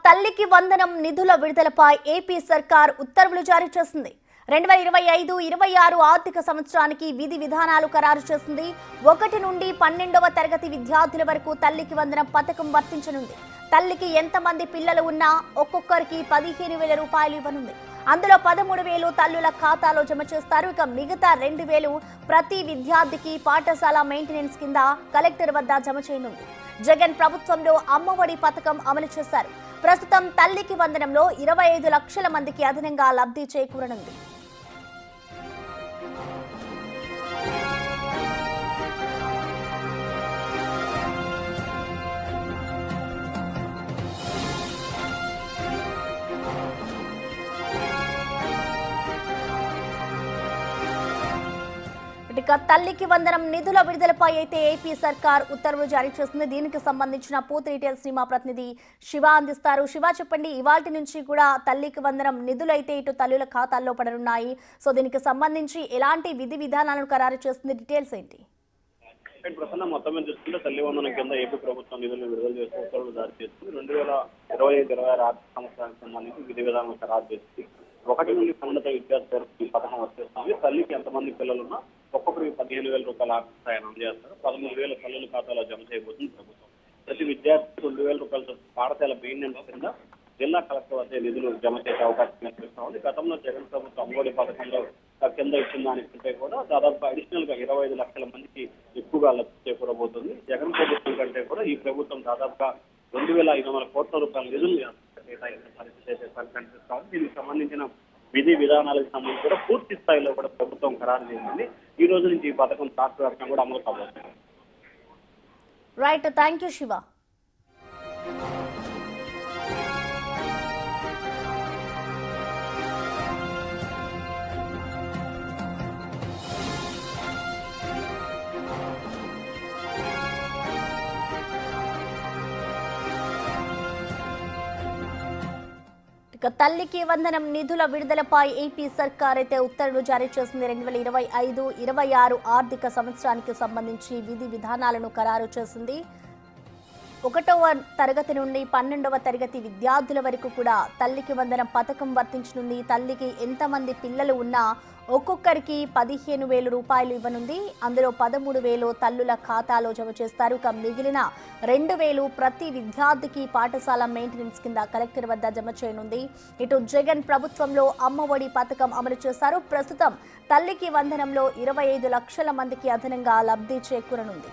తల్లికి వందనం నిధుల విడుదలపై ఏపీ సర్కార్ ఉత్తర్వులు జారీ చేసింది. 2025-26 ఆర్థిక సంవత్సరానికి విధి విధానాలు ఖరారు చేసింది. 1 నుండి 12వ తరగతి విద్యార్థుల వరకు తల్లికి వందనం పథకం వర్తించనుంది. తల్లికి ఎంతమంది పిల్లలు ఉన్నా ఒక్కొక్కరికి 15,000 రూపాయలు ఇవ్వనుంది. అందులో 13,000 తల్లుల ఖాతాలో జమ చేస్తారు. ఇక మిగతా 2,000 ప్రతి విద్యార్థికి పాఠశాల మెయింటెనెన్స్ కింద కలెక్టర్ వద్ద జమ చేయనుంది. జగన్ ప్రభుత్వంలో అమ్మఒడి పథకం అమలు చేశారు. ప్రస్తుతం తల్లికి వందనంలో 25 లక్షల మందికి అదనంగా లబ్ధి చేకూరనుంది. ఇక తల్లికి వందనం నిధుల విడుదలపై అయితే ఏపీ సర్కార్ ఉత్తర్వులు జారీ చేస్తుంది. దీనికి సంబంధించిన పూర్తి డీటెయిల్స్ ని మా ప్రతినిధి శివ అందిస్తారు. శివ, చెప్పండి, ఇవాల్టి నుంచి కూడా తల్లికి వందనం నిధులు అయితే ఇటు తల్లుల ఖాతాల్లో పడనున్నాయి. సో దీనికి సంబంధించి ఎలాంటి విధి విధానాలను ఖరారు చేస్తుంది, డీటెయిల్స్ ఏంటి? ప్రసన్న మొత్తం మీద చూసుకుంటే తల్లి వందనం కింద ఏపీ ప్రభుత్వం నిధులను విడుదల చేస్తూ ఉత్తర్వులు జారీ చేస్తుంది. 2025-26 ఆర్థిక సంవత్సరానికి సంబంధించి విధి విధానాలు ఖరారు చేస్తుంది. 1 నుండి 12 విద్యార్థుల వరకు ఈ పథకం వర్తిస్తుంది. తల్లికి ఎంతమంది పిల్లలున్నా ఒక్కొక్కరికి 15,000 రూపాయల ఆర్థిక సాయం అందజేస్తారు. 13,000 తల్లుల ఖాతాలో జమ చేయబోతుంది ప్రభుత్వం. ప్రతి విద్యార్థికి 2,000 రూపాయల పాఠశాల మెయింటెనెన్స్ కింద జిల్లా కలెక్టర్ వద్ద నిధులు జమ చేసే అవకాశం కనిపిస్తా ఉంది. గతంలో జగన్ ప్రభుత్వం అమ్మఒడి పథకంలో కింద ఇచ్చిన దానికంటే కూడా దాదాపు అడిషనల్ గా 25 లక్షల మందికి ఎక్కువగా లబ్ధి చేకూరబోతుంది. జగన్ ప్రభుత్వం కంటే కూడా ఈ ప్రభుత్వం దాదాపుగా 2,500 కోట్ల రూపాయల నిధులు కేటాయించిన పరిస్థితి కనిపిస్తా ఉంది. దీనికి సంబంధించిన విధి విధానాలకు సంబంధించి కూడా పూర్తి స్థాయిలో కూడా ప్రభుత్వం ఖరారు చేసింది. ఈ రోజు నుంచి ఈ పథకం రాష్ట్ర వ్యాప్తంగా కూడా అమలు కాబోతుంది. Right, thank you Shiva. తల్లికి వందనం నిధుల విడుదలపై ఏపీ సర్కార్ అయితే ఉత్తర్వులు జారీ చేసింది. 2025-26 ఆర్థిక సంవత్సరానికి సంబంధించి విధి విధానాలను ఖరారు చేసింది. 1వ తరగతి నుండి 12వ తరగతి విద్యార్థుల వరకు కూడా తల్లికి వందనం పథకం వర్తించనుంది. తల్లికి ఎంతమంది పిల్లలు ఉన్నా ఒక్కొక్కరికి 15,000 రూపాయలు ఇవ్వనుంది. అందులో 13,000 తల్లుల ఖాతాలో జమ చేస్తారు. ఇక మిగిలిన 2,000 ప్రతి విద్యార్థికి పాఠశాల మెయింటెనెన్స్ కింద కలెక్టర్ వద్ద జమ చేయనుంది. ఇటు జగన్ ప్రభుత్వంలో అమ్మఒడి పథకం అమలు చేశారు. ప్రస్తుతం తల్లికి వందనంలో 25 లక్షల మందికి అదనంగా లబ్ధి చేకూరనుంది.